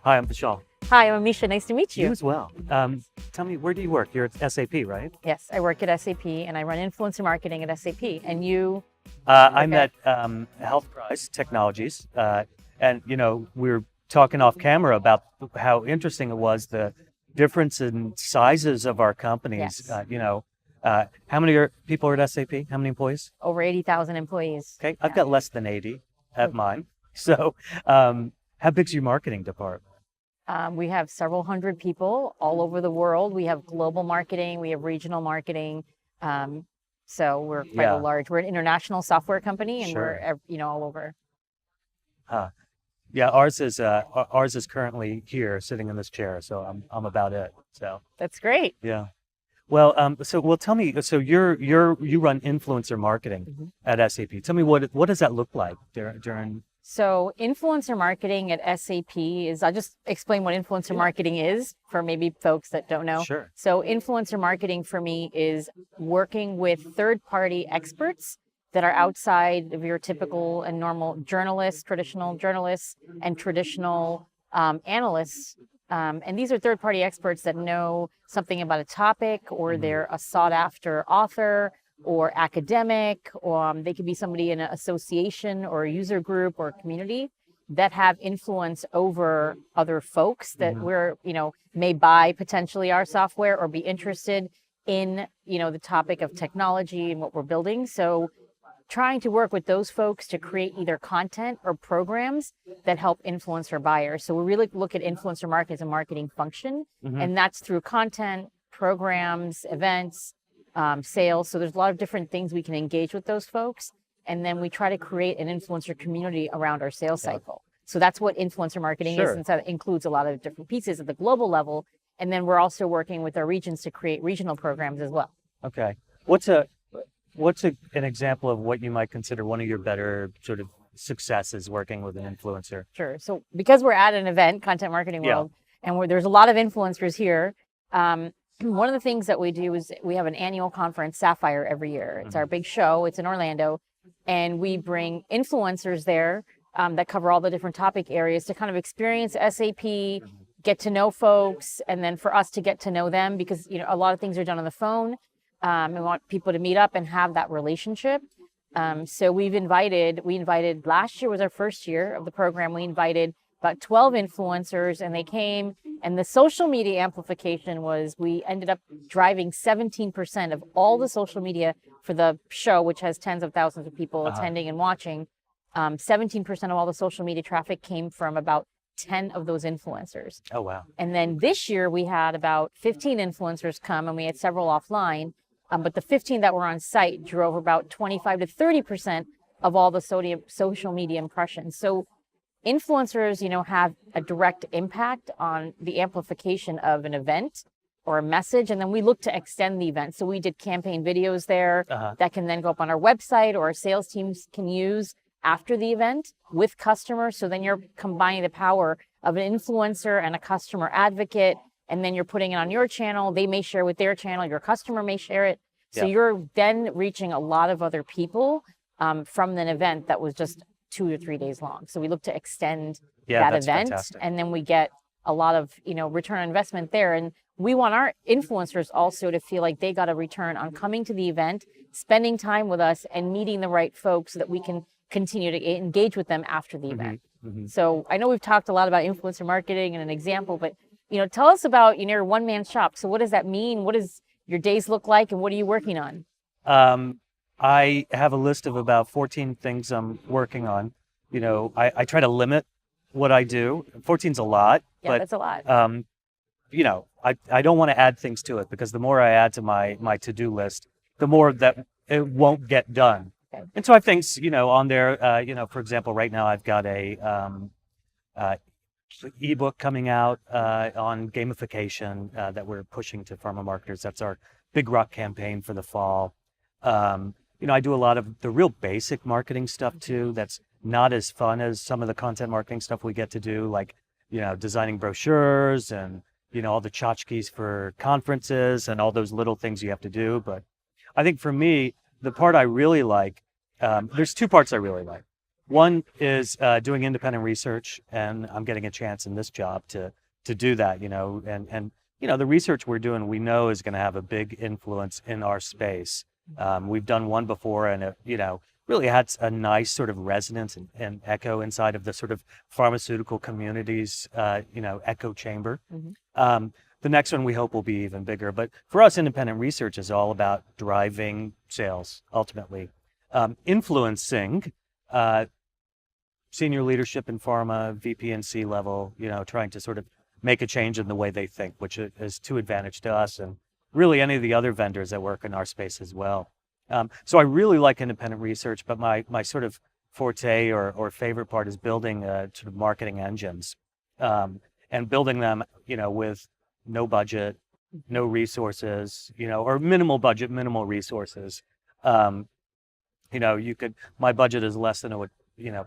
Hi, I'm Vishal. Hi, I'm Amisha. Nice to meet You you. as well. Tell me, where do you work? You're at SAP, right? Yes, I work at SAP and I run influencer marketing at SAP. And you? I'm Okay. at HealthPrise Technologies, and we were talking off camera about how interesting it was the difference in sizes of our companies. Yes. How many people are at SAP? How many employees? Over 80,000 employees. Okay, I've Yeah. got less than 80 at Okay. mine. So, how big's your marketing department? We have several hundred people all over the world. We have global marketing, we have regional marketing. So we're quite a Yeah, large, we're an international software company and sure. we're all over. Huh. Yeah, ours is currently here, sitting in this chair. So I'm about it. So That's great. yeah. Well, tell me. So you run influencer marketing Mhm. at SAP. Tell me what does that look like during? So influencer marketing at SAP is, I'll just explain what influencer Yeah, marketing is for maybe folks that don't know. sure. So influencer marketing for me is working with third-party experts that are outside of your typical and normal journalists, traditional journalists, and traditional analysts. And these are third-party experts that know something about a topic, or Hmm. they're a sought-after author, or academic, or they could be somebody in an association or a user group or community that have influence over other folks that Hmm. may buy potentially our software or be interested in, the topic of technology and what we're building. So trying to work with those folks to create either content or programs that help influence our buyers. So we really look at influencer marketing as a marketing function, Hmm. and that's through content, programs, events, sales. So there's a lot of different things we can engage with those folks. And then we try to create an influencer community around our sales Yeah, cycle. So that's what influencer marketing is. sure. And so that includes a lot of different pieces at the global level. And then we're also working with our regions to create regional programs as well. Okay. What's an example of what you might consider one of your better sort of successes working with an influencer? Sure. So because we're at an event, Content Marketing Yeah. World, and there's a lot of influencers here, one of the things that we do is we have an annual conference, Sapphire, every year. It's our Hmm. big show. It's in Orlando, and we bring influencers there that cover all the different topic areas to kind of experience SAP, get to know folks, and then for us to get to know them because a lot of things are done on the phone. We want people to meet up and have that relationship. So we invited, last year was our first year of the program. We invited about 12 influencers and they came, and the social media amplification was we ended up driving 17% of all the social media for the show, which has tens of thousands of people Uh-huh. attending and watching. 17% of all the social media traffic came from about 10 of those influencers. Oh, wow. And then this year we had about 15 influencers come and we had several offline. But the 15 that were on site drove about 25 to 30% of all the social media impressions. So influencers, have a direct impact on the amplification of an event or a message. And then we look to extend the event. So we did campaign videos there Uh-huh. that can then go up on our website or our sales teams can use after the event with customers. So then you're combining the power of an influencer and a customer advocate, and then you're putting it on your channel. They may share with their channel. Your customer may share it. So Yeah. you're then reaching a lot of other people from an event that was just 2 or 3 days long. So we look to extend Yeah, that that's event, fantastic. and then we get a lot of return on investment there. And we want our influencers also to feel like they got a return on coming to the event, spending time with us, and meeting the right folks so that we can continue to engage with them after the Hmm. event. Hmm. So I know we've talked a lot about influencer marketing and an example, but tell us about your one-man shop. So what does that mean? What does your days look like, and what are you working on? I have a list of about 14 things I'm working on. I try to limit what I do. 14's a lot, Yeah, but that's a lot. I don't want to add things to it because the more I add to my to-do list, the more that it won't get done. Okay. And so I have things, on there. For example, right now I've got a uh, ebook coming out on gamification that we're pushing to pharma marketers. That's our Big Rock campaign for the fall. I do a lot of the real basic marketing stuff too. That's not as fun as some of the content marketing stuff we get to do, like designing brochures and all the tchotchkes for conferences and all those little things you have to do. But I think for me, the part I really like, there's two parts I really like. One is doing independent research, and I'm getting a chance in this job to do that. And the research we're doing, we know is going to have a big influence in our space. We've done one before, and it really had a nice sort of resonance and echo inside of the sort of pharmaceutical community's echo chamber. The next one we hope will be even bigger. But for us, independent research is all about driving sales ultimately, influencing senior leadership in pharma, VP and C level, trying to sort of make a change in the way they think, which is to advantage to us and really any of the other vendors that work in our space as well. So I really like independent research, but my sort of forte or favorite part is building sort of marketing engines, and building them, with no budget, no resources, or minimal budget, minimal resources. My budget is less than it would,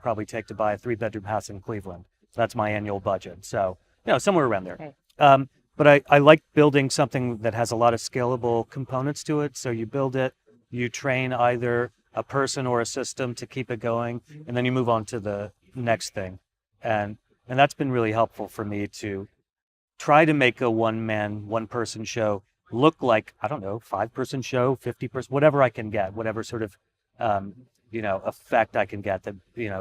probably take to buy a 3-bedroom house in Cleveland. So that's my annual budget. So, somewhere around there. Okay. But I like building something that has a lot of scalable components to it. So you build it, you train either a person or a system to keep it going, and then you move on to the next thing. And that's been really helpful for me to try to make a one-person show look like, I don't know, 5-person show, 50-person, whatever I can get, whatever sort of, effect I can get that,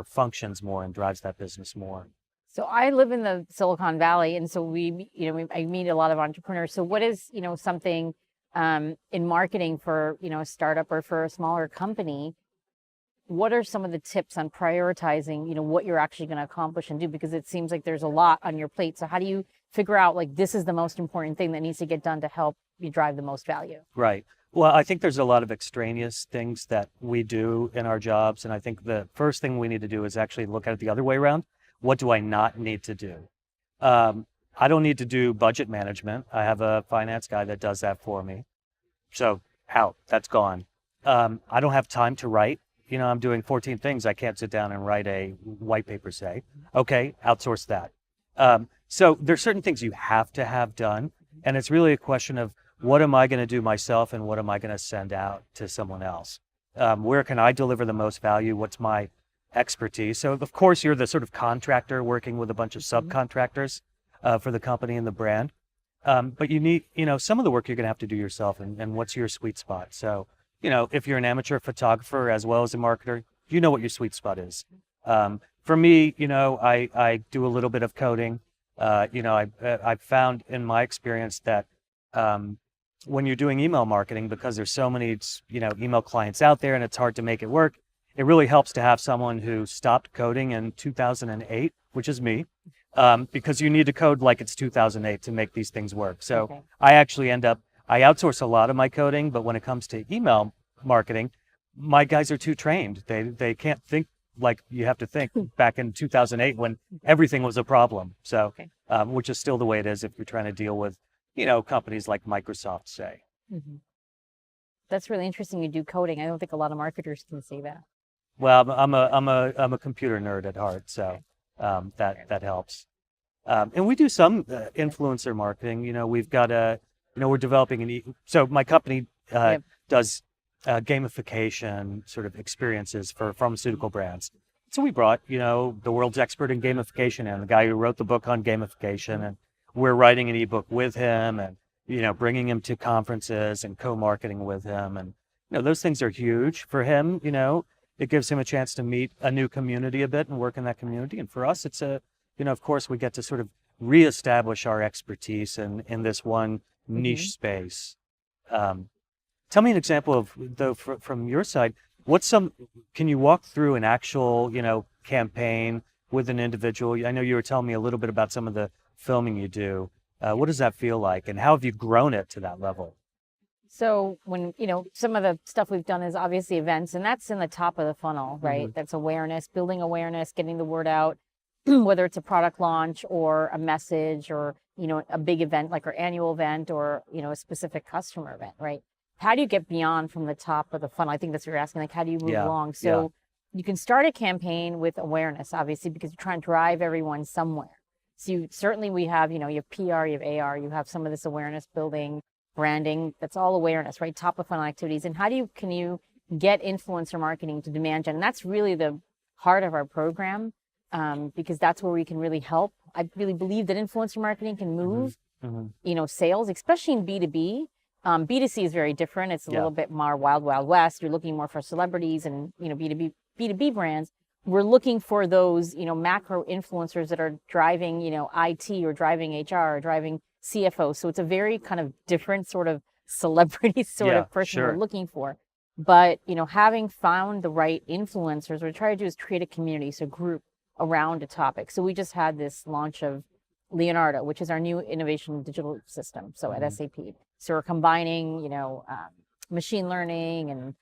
functions more and drives that business more. So I live in the Silicon Valley, and so I meet a lot of entrepreneurs. So what is, something in marketing for, a startup or for a smaller company? What are some of the tips on prioritizing, what you're actually going to accomplish and do? Because it seems like there's a lot on your plate. So how do you figure out, like, this is the most important thing that needs to get done to help you drive the most value? Right. Well, I think there's a lot of extraneous things that we do in our jobs. And I think the first thing we need to do is actually look at it the other way around. What do I not need to do? I don't need to do budget management. I have a finance guy that does that for me. So out, that's gone. I don't have time to write. I'm doing 14 things. I can't sit down and write a white paper, say. Okay, outsource that. So there's certain things you have to have done. And it's really a question of what am I going to do myself and what am I going to send out to someone else? Where can I deliver the most value? What's my expertise? So of course you're the sort of contractor working with a bunch of subcontractors for the company and the brand. But you need, some of the work you're going to have to do yourself, and what's your sweet spot? So, if you're an amateur photographer as well as a marketer, you know what your sweet spot is. For me, I do a little bit of coding. I've found in my experience that when you're doing email marketing, because there's so many, email clients out there and it's hard to make it work, it really helps to have someone who stopped coding in 2008, which is me, because you need to code like it's 2008 to make these things work. So okay. I actually I outsource a lot of my coding, but when it comes to email marketing, my guys are too trained. They can't think like you have to think back in 2008 when everything was a problem. So, okay. Which is still the way it is if you're trying to deal with, companies like Microsoft, say. Mm-hmm. That's really interesting. You do coding. I don't think a lot of marketers can see that. Well, I'm a computer nerd at heart, so that helps. And we do some influencer marketing. We've got we're developing so my company does gamification sort of experiences for pharmaceutical brands. So we brought, the world's expert in gamification and the guy who wrote the book on gamification, and we're writing an ebook with him and, bringing him to conferences and co-marketing with him. And, those things are huge for him. It gives him a chance to meet a new community a bit and work in that community. And for us, it's of course, we get to sort of reestablish our expertise in this one niche space. Tell me an example of, though, from your side, can you walk through an actual, campaign with an individual? I know you were telling me a little bit about some of the filming you do. What does that feel like, and how have you grown it to that level? So when, some of the stuff we've done is obviously events, and that's in the top of the funnel, right? Mm-hmm. That's awareness, building awareness, getting the word out, whether it's a product launch or a message or, a big event like our annual event or, a specific customer event, right? How do you get beyond from the top of the funnel? I think that's what you're asking, like, how do you move along? So you can start a campaign with awareness, obviously, because you're trying to drive everyone somewhere. So we have, you have PR, you have AR, you have some of this awareness building, branding, that's all awareness, right? Top of funnel activities. And how can you get influencer marketing to demand gen? And that's really the heart of our program, because that's where we can really help. I really believe that influencer marketing can move, sales, especially in B2B. B2C is very different. It's a little bit more wild, wild west. You're looking more for celebrities and, B2B brands. We're looking for those, macro influencers that are driving, IT or driving HR or driving CFO. So it's a very kind of different sort of celebrity sort of person we're looking for. But, having found the right influencers, what we try to do is create a community, so group around a topic. So we just had this launch of Leonardo, which is our new innovation digital system. So at SAP. So we're combining, machine learning and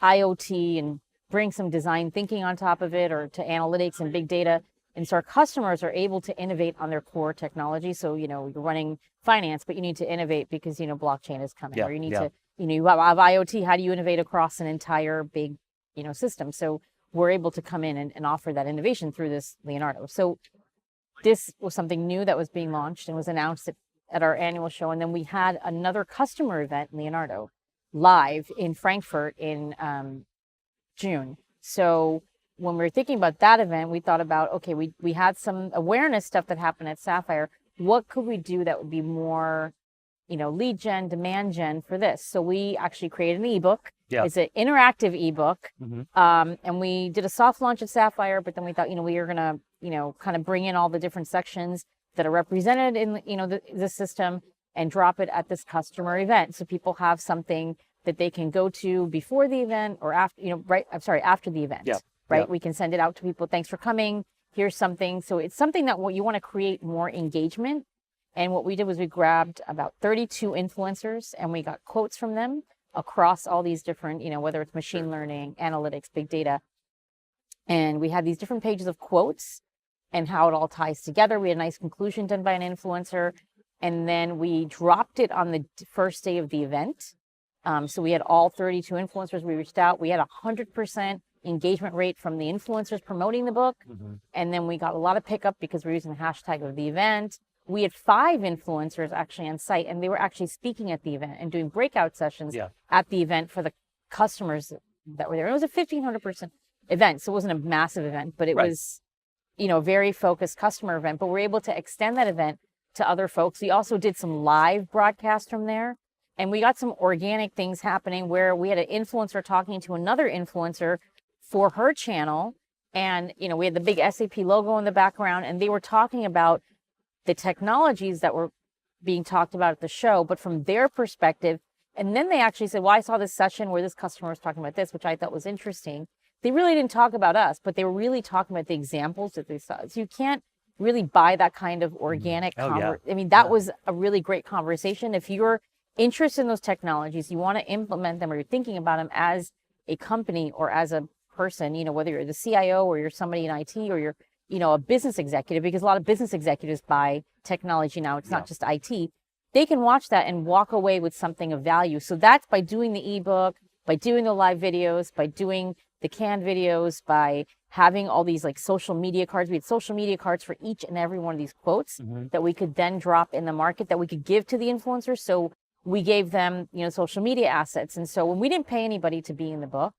IoT and bring some design thinking on top of it, or to analytics and big data. And so our customers are able to innovate on their core technology. So, you're running finance, but you need to innovate because, blockchain is coming, or you need to, you have IoT. How do you innovate across an entire big, system? So we're able to come in and offer that innovation through this Leonardo. So this was something new that was being launched and was announced at our annual show. And then we had another customer event, Leonardo, live in Frankfurt in June. So when we were thinking about that event, we thought about, okay, we had some awareness stuff that happened at Sapphire. What could we do that would be more, lead gen, demand gen for this? So we actually created an ebook. Yeah. It's an interactive ebook. And we did a soft launch at Sapphire, but then we thought, we are going to, kind of bring in all the different sections that are represented in, the system and drop it at this customer event. So people have something that they can go to before the event or after, after the event. Yeah. Right? We can send it out to people. Thanks for coming. Here's something. So it's something that you want to create more engagement. And what we did was we grabbed about 32 influencers and we got quotes from them across all these different, whether it's machine learning, analytics, big data. And we had these different pages of quotes and how it all ties together. We had a nice conclusion done by an influencer. And then we dropped it on the first day of the event. So we had all 32 influencers. We reached out. We had 100% engagement rate from the influencers promoting the book. And then we got a lot of pickup because we're using the hashtag of the event. We had 5 influencers actually on site, and they were actually speaking at the event and doing breakout sessions at the event for the customers that were there. It was a 1,500-person event, so it wasn't a massive event, but it was, a very focused customer event. But we're able to extend that event to other folks. We also did some live broadcasts from there, and we got some organic things happening where we had an influencer talking to another influencer for her channel. And, we had the big SAP logo in the background, and they were talking about the technologies that were being talked about at the show, but from their perspective. And then they actually said, well, I saw this session where this customer was talking about this, which I thought was interesting. They really didn't talk about us, but they were really talking about the examples that they saw. So you can't really buy that kind of organic I mean, that was a really great conversation. If you're interested in those technologies, you want to implement them, or you're thinking about them as a company or as a person, whether you're the CIO or you're somebody in IT or you're, a business executive, because a lot of business executives buy technology now. It's not just IT. They can watch that and walk away with something of value. So that's by doing the ebook, by doing the live videos, by doing the canned videos, by having all these like social media cards. We had social media cards for each and every one of these quotes that we could then drop in the market that we could give to the influencers. So we gave them, social media assets. And so when we didn't pay anybody to be in the book,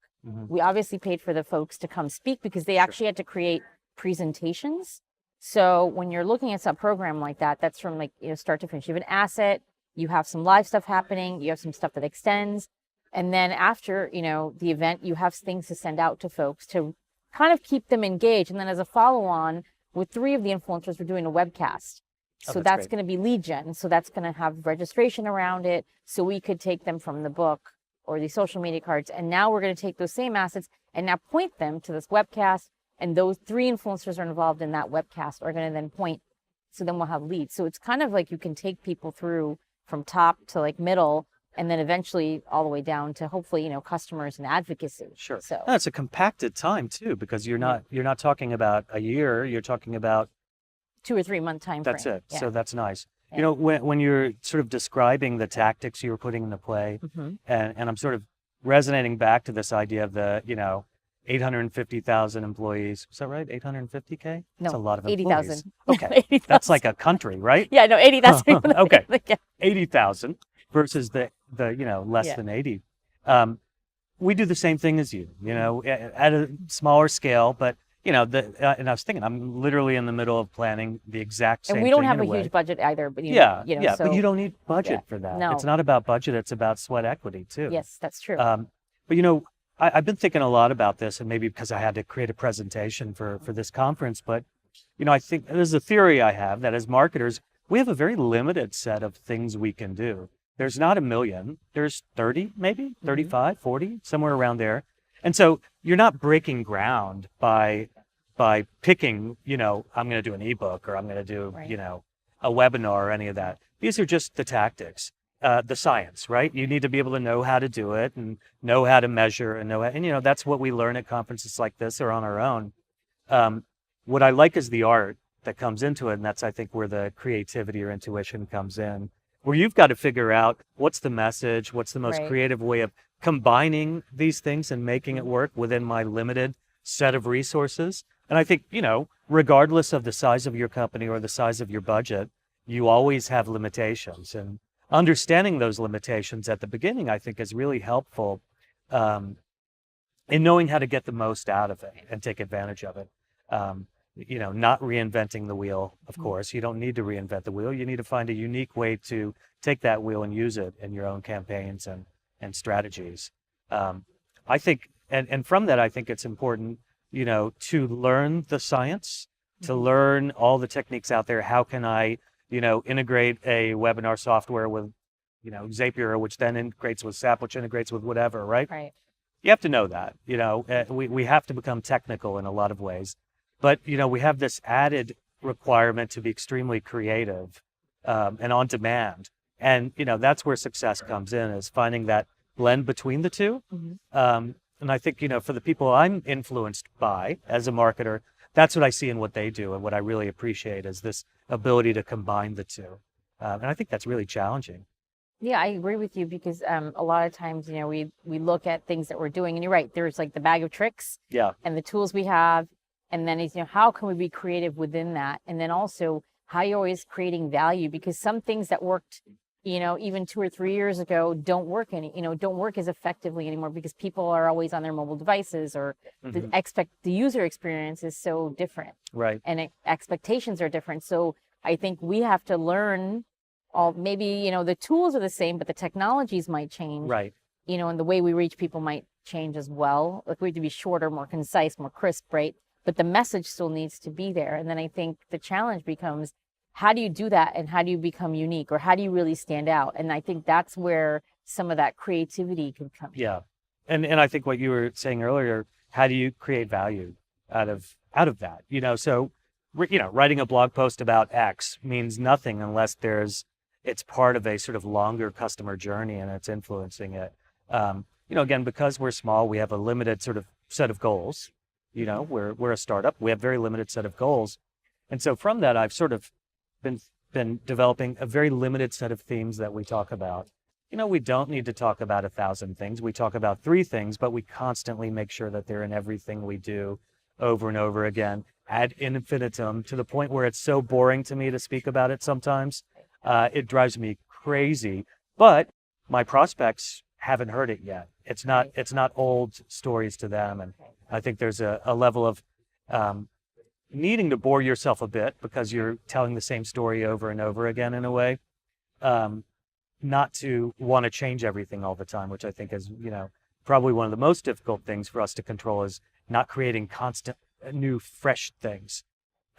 we obviously paid for the folks to come speak because they actually had to create presentations. So when you're looking at some program like that, that's from start to finish. You have an asset, you have some live stuff happening, you have some stuff that extends. And then after, the event, you have things to send out to folks to kind of keep them engaged. And then as a follow-on, with 3 of the influencers, we're doing a webcast. So that's going to be lead gen. So that's going to have registration around it. So we could take them from the book or the social media cards. And now we're going to take those same assets and now point them to this webcast. And those 3 influencers are involved in that webcast are going to then point. So then we'll have leads. So it's kind of like you can take people through from top to middle, and then eventually all the way down to hopefully, customers and advocacy. Sure. So it's a compacted time too, because you're not talking about a year, you're talking about 2 or 3 month time frame. That's it. Yeah. So that's nice. Yeah. When you're sort of describing the tactics you were putting into play, and I'm sort of resonating back to this idea of the, 850,000 employees. Is that right? 850K? No, that's a lot of 80,000. Okay. 80,000. That's like a country, right? Yeah, no, 80,000. Okay. 80,000 versus the less than 80. we do the same thing as you, at a smaller scale, but and I was thinking, I'm literally in the middle of planning the exact same And we thing don't have in a way. huge budget either, but But so you don't need budget yeah, for that. no. It's not about budget, it's about sweat equity too. Yes, that's true. But I've been thinking a lot about this, and maybe because I had to create a presentation for this conference, but I think there's a theory I have that as marketers, we have a very limited set of things we can do. There's not a million, there's 30, maybe 35, 40, somewhere around there. And so you're not breaking ground by picking, I'm going to do an ebook, or I'm going to do, Right. A webinar, or any of that. These are just the tactics, the science, right? You need to be able to know how to do it and know how to measure and that's what we learn at conferences like this or on our own. What I like is the art that comes into it, and that's, I think, where the creativity or intuition comes in, where you've got to figure out what's the message, what's the most Right. creative way of combining these things and making it work within my limited set of resources. And I think, regardless of the size of your company or the size of your budget, you always have limitations. And understanding those limitations at the beginning, I think, is really helpful in knowing how to get the most out of it and take advantage of it. Not reinventing the wheel, of course. You don't need to reinvent the wheel. You need to find a unique way to take that wheel and use it in your own campaigns and strategies. I think, and from that, I think it's important, to learn the science, to learn all the techniques out there. How can I, integrate a webinar software with, Zapier, which then integrates with SAP, which integrates with whatever, right? Right. You have to know that, we have to become technical in a lot of ways. But, we have this added requirement to be extremely creative and on demand. And, that's where success comes in, is finding that blend between the two. And I think, for the people I'm influenced by as a marketer, that's what I see in what they do. And what I really appreciate is this ability to combine the two. And I think that's really challenging. Yeah, I agree with you because a lot of times, we look at things that we're doing, and you're right. There's like the bag of tricks Yeah. and the tools we have, and then it's, how can we be creative within that? And then also how you're always creating value, because some things that worked, even 2 or 3 years ago don't work don't work as effectively anymore, because people are always on their mobile devices, or the user experience is so different. Right. And expectations are different. So I think we have to learn maybe, the tools are the same, but the technologies might change. Right. And the way we reach people might change as well. Like, we have to be shorter, more concise, more crisp, right? But the message still needs to be there. And then I think the challenge becomes, how do you do that? And how do you become unique? Or how do you really stand out? And I think that's where some of that creativity can come. Yeah. And I think what you were saying earlier, how do you create value out of that? So, writing a blog post about X means nothing unless it's part of a sort of longer customer journey and it's influencing it. Again, because we're small, we have a limited sort of set of goals. We're a startup. We have very limited set of goals. And so from that, I've sort of been developing a very limited set of themes that we talk about. We don't need to talk about 1,000 things. We talk about 3 things, but we constantly make sure that they're in everything we do over and over again ad infinitum, to the point where it's so boring to me to speak about it sometimes. It drives me crazy, but my prospects haven't heard it yet. It's not old stories to them. And I think there's a level of needing to bore yourself a bit because you're telling the same story over and over again in a way, not to want to change everything all the time, which I think is, probably one of the most difficult things for us to control, is not creating constant new, fresh things.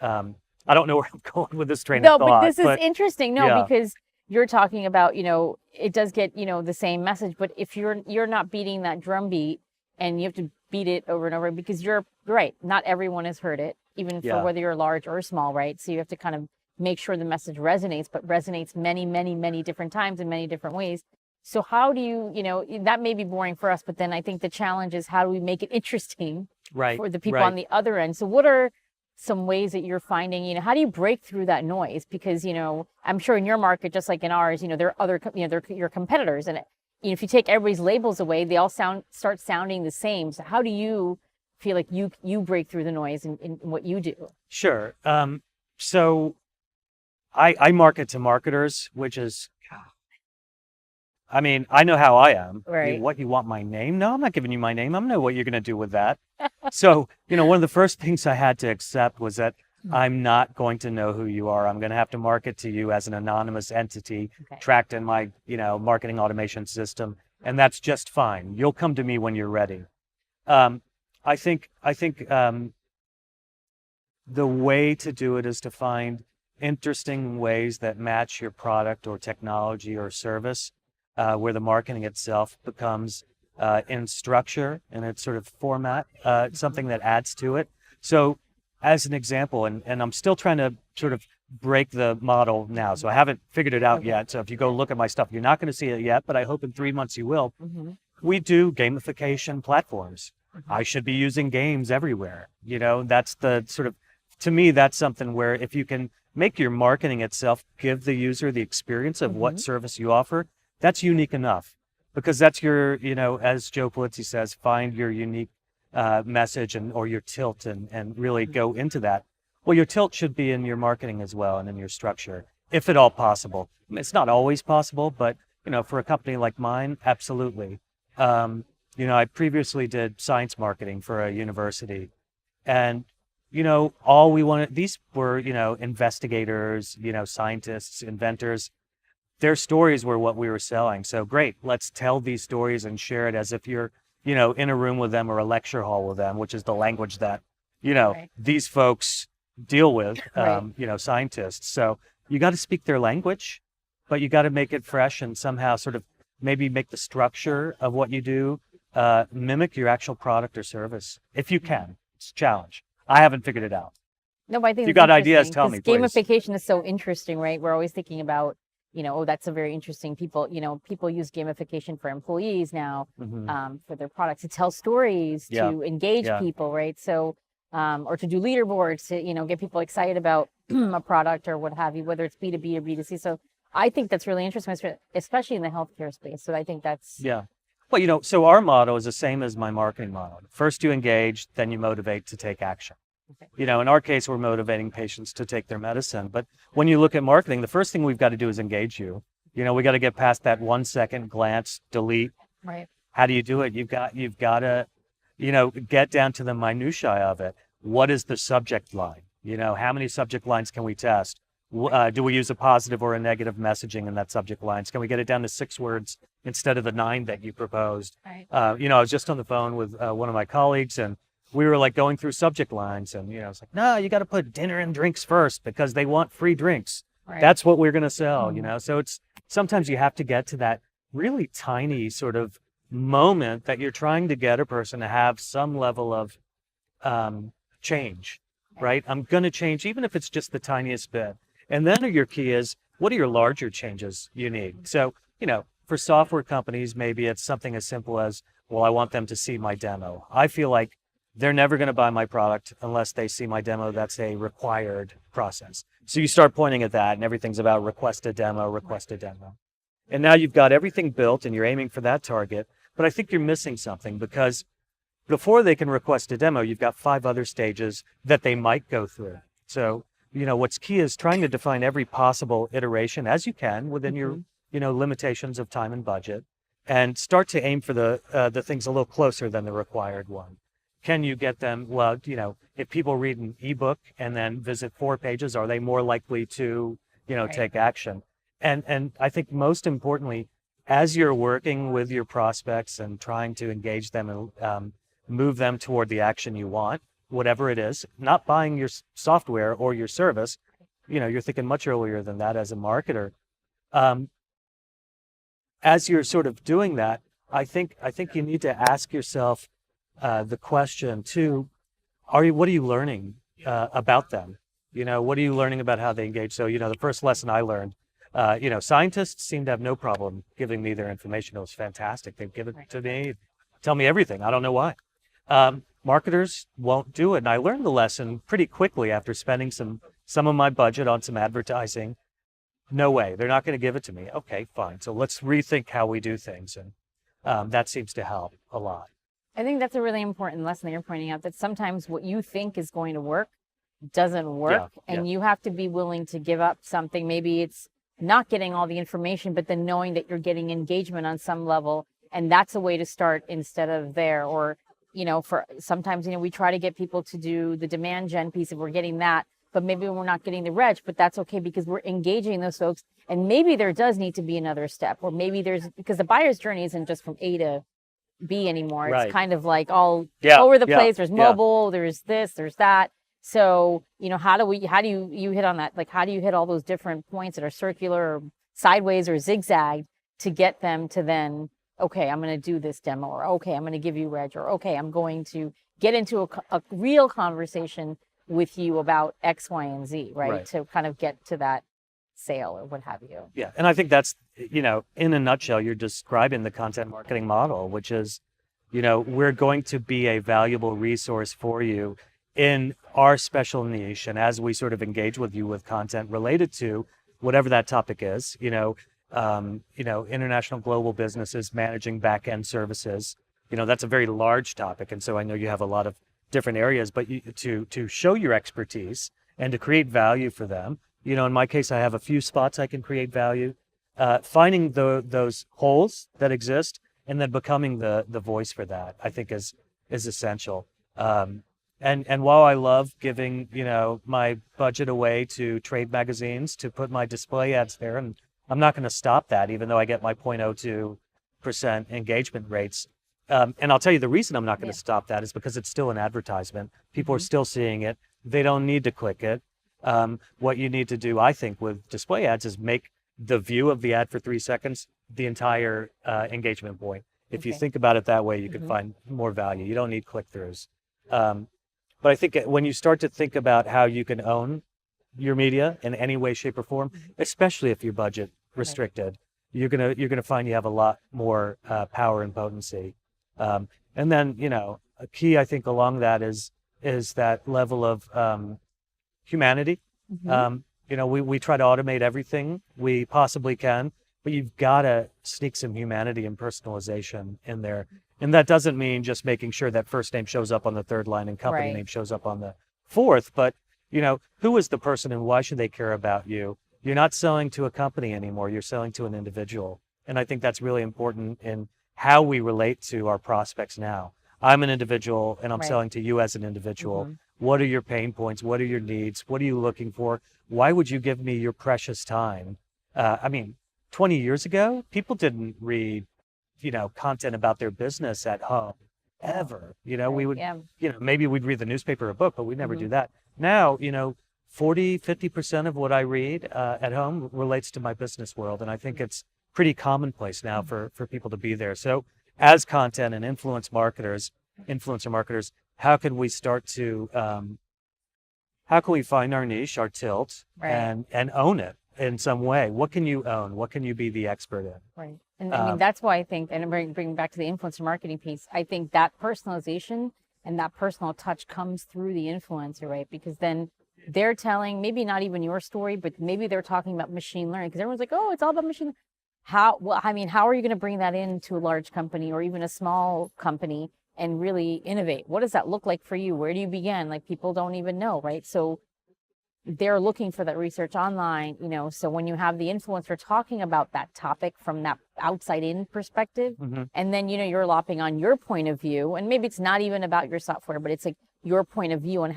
I don't know where I'm going with this train of thought. No, but this is interesting. No, yeah. Because you're talking about, it does get, the same message, but if you're not beating that drum beat, and you have to beat it over and over, because you're right, not everyone has heard it, even for whether you're large or small, right? So you have to kind of make sure the message resonates, but resonates many, many, many different times in many different ways. So how do you, that may be boring for us, but then I think the challenge is, how do we make it interesting for the people on the other end? So what are some ways that you're finding, how do you break through that noise? Because, I'm sure in your market, just like in ours, there are other, they're your competitors. And if you take everybody's labels away, they all start sounding the same. So how do you feel like you break through the noise in what you do? Sure. So I market to marketers, which is, I mean, I know how I am. Right. What, you want my name? No, I'm not giving you my name. I know what you're going to do with that. So, one of the first things I had to accept was that I'm not going to know who you are. I'm going to have to market to you as an anonymous entity Okay. tracked in my, marketing automation system. And that's just fine. You'll come to me when you're ready. I think the way to do it is to find interesting ways that match your product or technology or service, where the marketing itself becomes in structure and its sort of format, something that adds to it. So as an example, and I'm still trying to sort of break the model now, so I haven't figured it out yet. So if you go look at my stuff, you're not going to see it yet, but I hope in 3 months you will. Mm-hmm. We do gamification platforms. I should be using games everywhere. That's the sort of, to me, that's something where if you can make your marketing itself give the user the experience of what service you offer, that's unique enough, because that's your, as Joe Polizzi says, find your unique message or your tilt and really go into that. Well, your tilt should be in your marketing as well and in your structure, if at all possible. It's not always possible, but for a company like mine, absolutely. I previously did science marketing for a university, and all we wanted, these were, investigators, scientists, inventors. Their stories were what we were selling. So great, let's tell these stories and share it as if you're, in a room with them or a lecture hall with them, which is the language that, Right. these folks deal with, Right. scientists. So you got to speak their language, but you got to make it fresh and somehow sort of maybe make the structure of what you do mimic your actual product or service, if you can. It's a challenge. I haven't figured it out. No, but I think You it's got ideas, interesting, tell me, 'cause please. gamification is so interesting, right? We're always thinking about, oh, that's a very interesting people, people use gamification for employees now, Mhm. for their products to tell stories, Yeah. to engage Yeah. people, right? So, or to do leaderboards to, get people excited about a product or what have you, whether it's B2B or B2C. So I think that's really interesting, especially in the healthcare space. So I think that's Yeah. Well, so our motto is the same as my marketing model. First you engage, then you motivate to take action. Okay. In our case, we're motivating patients to take their medicine. But when you look at marketing, the first thing we've got to do is engage you. We got to get past that 1 second glance, delete. right. How do you do it? You've got to, get down to the minutiae of it. What is the subject line? How many subject lines can we test? Do we use a positive or a negative messaging in that subject lines? Can we get it down to 6 words instead of the 9 that you proposed? Right. I was just on the phone with one of my colleagues, and we were like going through subject lines, and it's like, no, you got to put dinner and drinks first because they want free drinks. Right. That's what we're going to sell. So it's sometimes you have to get to that really tiny sort of moment that you're trying to get a person to have some level of change, right? I'm going to change, even if it's just the tiniest bit. And then your key is, what are your larger changes you need? So, for software companies, maybe it's something as simple as, well, I want them to see my demo. I feel like they're never going to buy my product unless they see my demo. That's a required process. So you start pointing at that, and everything's about request a demo, request a demo. And now you've got everything built and you're aiming for that target. But I think you're missing something, because before they can request a demo, you've got 5 other stages that they might go through. So, what's key is trying to define every possible iteration as you can within your, limitations of time and budget, and start to aim for the things a little closer than the required one. Can you get them, well, if people read an ebook and then visit 4 pages, are they more likely to, Right. take action? And I think most importantly, as you're working with your prospects and trying to engage them and move them toward the action you want, whatever it is, not buying your software or your service, you're thinking much earlier than that as a marketer. As you're sort of doing that, I think you need to ask yourself the question too, what are you learning about them? What are you learning about how they engage? So, the first lesson I learned, scientists seem to have no problem giving me their information. It was fantastic. They give it to me, tell me everything. I don't know why. Marketers won't do it. And I learned the lesson pretty quickly after spending some of my budget on some advertising. No way, they're not going to give it to me. Okay, fine. So let's rethink how we do things. And that seems to help a lot. I think that's a really important lesson that you're pointing out, that sometimes what you think is going to work doesn't work, and you have to be willing to give up something. Maybe it's not getting all the information, but then knowing that you're getting engagement on some level. And that's a way to start instead of there. Or, for sometimes, we try to get people to do the demand gen piece if we're getting that, but maybe we're not getting the reg, but that's okay because we're engaging those folks. And maybe there does need to be another step, or maybe because the buyer's journey isn't just from A to B anymore. Right. It's kind of like all Yeah, over the yeah, place. There's yeah. mobile, there's this, there's that. So, how do you hit on that? Like, how do you hit all those different points that are circular or sideways or zigzag to get them to then, okay, I'm going to do this demo, or okay, I'm going to give you reg, or okay, I'm going to get into a real conversation with you about X, Y, and Z, right? Right. To kind of get to that sale or what have you. Yeah. And I think that's, in a nutshell, you're describing the content marketing model, which is, we're going to be a valuable resource for you in our special niche. And as we sort of engage with you with content related to whatever that topic is, international global businesses managing back-end services, that's a very large topic. And so I know you have a lot of different areas, but to show your expertise and to create value for them, in my case, I have a few spots I can create value, finding those holes that exist and then becoming the voice for that, I think is essential. And while I love giving, my budget away to trade magazines to put my display ads there, and I'm not going to stop that, even though I get my 0.02% engagement rates. And I'll tell you the reason I'm not going to stop that is because it's still an advertisement. People are still seeing it. They don't need to click it. What you need to do, I think, with display ads is make the view of the ad for 3 seconds the entire engagement point. If you think about it that way, you can find more value. You don't need click-throughs. But I think when you start to think about how you can own your media in any way, shape, or form, especially if you're budget restricted, you're gonna find you have a lot more power and potency. And then a key I think along that is that level of humanity. We try to automate everything we possibly can, but you've got to sneak some humanity and personalization in there. And that doesn't mean just making sure that first name shows up on the third line and company name shows up on the fourth, but who is the person and why should they care about you? You're not selling to a company anymore. You're selling to an individual. And I think that's really important in how we relate to our prospects now. I'm an individual and I'm selling to you as an individual. What are your pain points? What are your needs? What are you looking for? Why would you give me your precious time? 20 years ago, people didn't read, content about their business at home ever. We would, maybe we'd read the newspaper or book, but we'd never do that. Now, 40, 50% of what I read at home relates to my business world. And I think it's pretty commonplace now for people to be there. So as content and influencer marketers, how can we start to, how can we find our niche, our tilt, and own it in some way? What can you own? What can you be the expert in? Right. And I mean, that's why I think, and bring back to the influencer marketing piece, I think that personalization and that personal touch comes through the influencer, right? Because then they're telling maybe not even your story, but maybe they're talking about machine learning because everyone's like, oh, it's all about machine learning. How are you going to bring that into a large company or even a small company and really innovate? What does that look like for you? Where do you begin? Like people don't even know, right? So they're looking for that research online, so when you have the influencer talking about that topic from that outside in perspective, and then, you're lopping on your point of view, and maybe it's not even about your software, but it's like your point of view on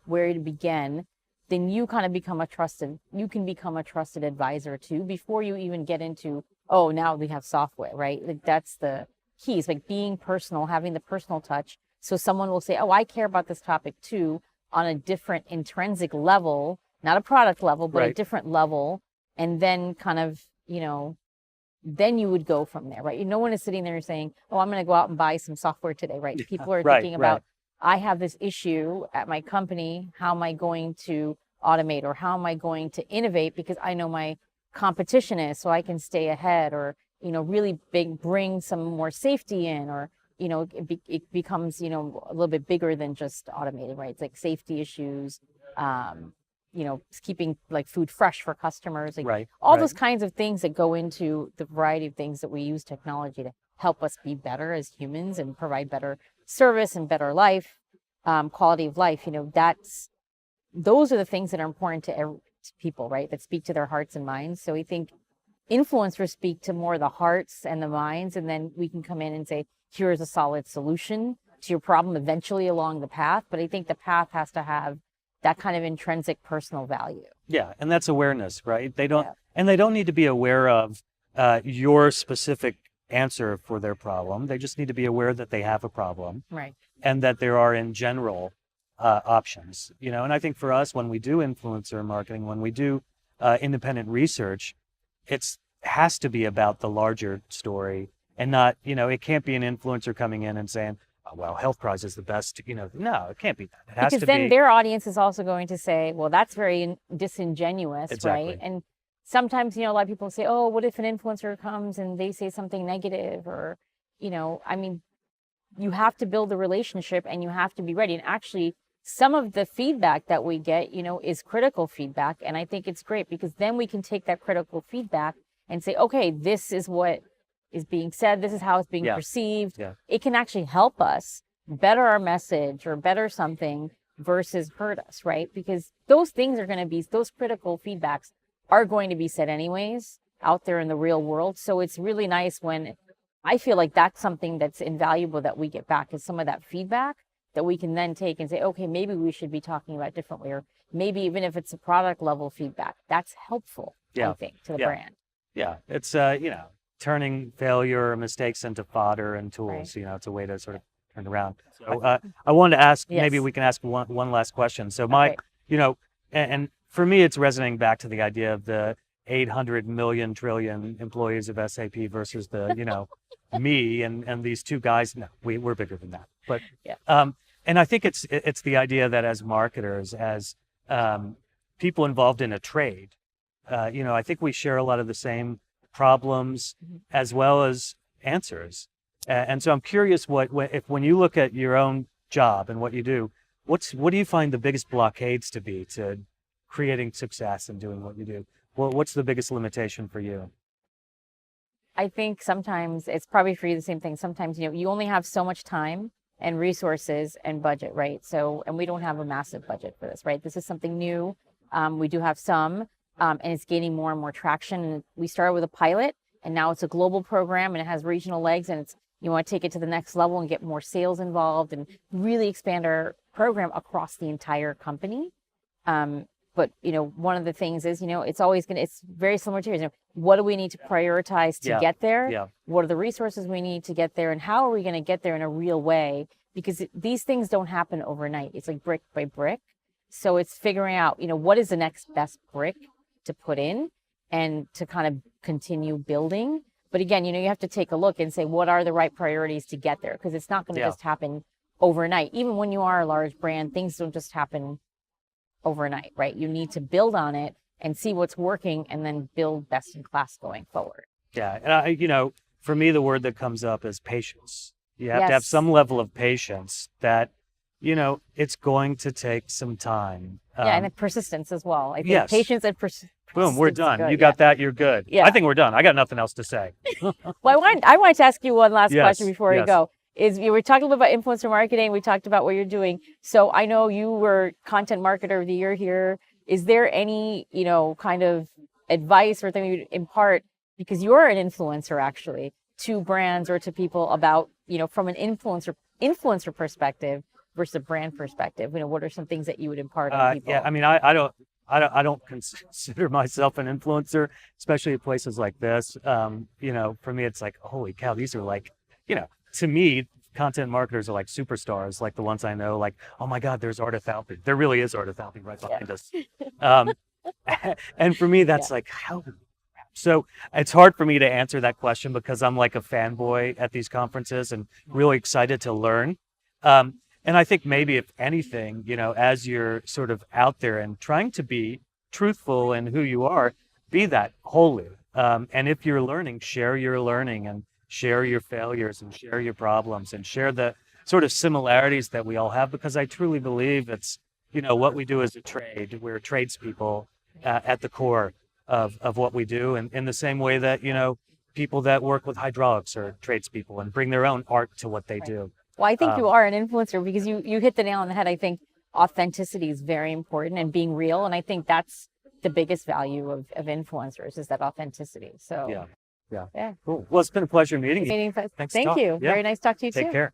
where to begin, then you kind of become a trusted advisor too, before you even get into, oh, now we have software, right? Like that's the key. It's like being personal, having the personal touch. So someone will say, oh, I care about this topic too, on a different intrinsic level, not a product level, but a different level. And then kind of, then you would go from there, right? No one is sitting there saying, oh, I'm going to go out and buy some software today, right? People are thinking about, I have this issue at my company. How am I going to automate or how am I going to innovate? Because I know my competition is, so I can stay ahead or, really bring some more safety in or, it becomes, a little bit bigger than just automated, right? It's like safety issues, keeping like food fresh for customers, like those kinds of things that go into the variety of things that we use technology to help us be better as humans and provide better service and better life, quality of life. Those are the things that are important to people, right? That speak to their hearts and minds. So we think influencers speak to more the hearts and the minds, and then we can come in and say, here's a solid solution to your problem eventually along the path. But I think the path has to have that kind of intrinsic personal value. Yeah, and that's awareness, right? They don't, Yeah. and they don't need to be aware of your specific answer for their problem. They just need to be aware that they have a problem, Right. and that there are in general options. And I think for us, when we do influencer marketing, when we do independent research, it's has to be about the larger story, and not, it can't be an influencer coming in and saying, oh, well, Health Prize is the best. No, it can't be that. It has Because to then be. their audience is also going to say, well, that's very disingenuous, Exactly. right? And sometimes, a lot of people say, oh, what if an influencer comes and they say something negative? Or, I mean, you have to build a relationship and you have to be ready. And actually, some of the feedback that we get, is critical feedback. And I think it's great because then we can take that critical feedback and say, okay, this is what is being said. This is how it's being Yeah. perceived. Yeah. It can actually help us better our message or better something versus hurt us, right? Because those things are going to be, those critical feedbacks are going to be said anyways out there in the real world. So it's really nice when I feel like that's something that's invaluable that we get back, is some of that feedback that we can then take and say, okay, maybe we should be talking about it differently, or maybe even if it's a product level feedback, that's helpful, Yeah. I think, to the Yeah. brand. Yeah, it's turning failure or mistakes into fodder and tools. Right. It's a way to sort of turn around. So I wanted to ask, maybe Yes. we can ask one last question. So my, Okay. and for me, it's resonating back to the idea of the 800 million trillion employees of SAP versus the, me and these two guys. No, we're bigger than that. But Yeah. and I think it's the idea that as marketers, as people involved in a trade, I think we share a lot of the same problems as well as answers. And so I'm curious, when you look at your own job and what you do, what do you find the biggest blockades to be to creating success and doing what you do? What's the biggest limitation for you? I think sometimes it's probably for you the same thing. Sometimes, you only have so much time and resources and budget, right? So, and we don't have a massive budget for this, right? This is something new. We do have some, and it's gaining more and more traction. And we started with a pilot, and now it's a global program, and it has regional legs, and you want to take it to the next level and get more sales involved and really expand our program across the entire company. But, one of the things is, it's very similar to yours. What do we need to prioritize to get there? Yeah. What are the resources we need to get there? And how are we going to get there in a real way? Because these things don't happen overnight. It's like brick by brick. So it's figuring out, what is the next best brick to put in and to kind of continue building. But again, you have to take a look and say, what are the right priorities to get there? Because it's not going to just happen overnight. Even when you are a large brand, things don't just happen overnight, right? You need to build on it and see what's working and then build best in class going forward. Yeah. And for me, the word that comes up is patience. You have to have Yes. some level of patience that, it's going to take some time. Yeah, and persistence as well. I think yes. patience and persistence. Boom, we're is done. good, You got that, you're good. Yeah. I think we're done. I got nothing else to say. Well, I wanted to ask you one last Yes, question before we yes. go. Is you were talking a little bit about influencer marketing. We talked about what you're doing. So I know you were content marketer of the year here. Is there any, kind of advice or thing you'd impart, because you're an influencer actually, to brands or to people about, from an influencer perspective versus a brand perspective? What are some things that you would impart on people? Yeah, I mean, I don't consider myself an influencer, especially at places like this. For me, it's like, holy cow, these are like, to me, content marketers are like superstars, like the ones I know, like, oh my God, there's Arda Thalpi. There really is Arda Thalpi right behind us. And for me, that's like, how? So it's hard for me to answer that question because I'm like a fanboy at these conferences and really excited to learn. And I think maybe if anything, as you're sort of out there and trying to be truthful in who you are, be that wholly. And if you're learning, share your learning and share your failures and share your problems and share the sort of similarities that we all have, because I truly believe it's, what we do as a trade. We're tradespeople at the core of what we do. And in the same way that, people that work with hydraulics are tradespeople and bring their own art to what they do. Well, I think you are an influencer because you hit the nail on the head. I think authenticity is very important and being real. And I think that's the biggest value of influencers is that authenticity. So Yeah. yeah. Cool. Well, it's been a pleasure meeting you. Meeting- Thanks for Thank talking. you. Yeah. Very nice to talk to you Take too. care.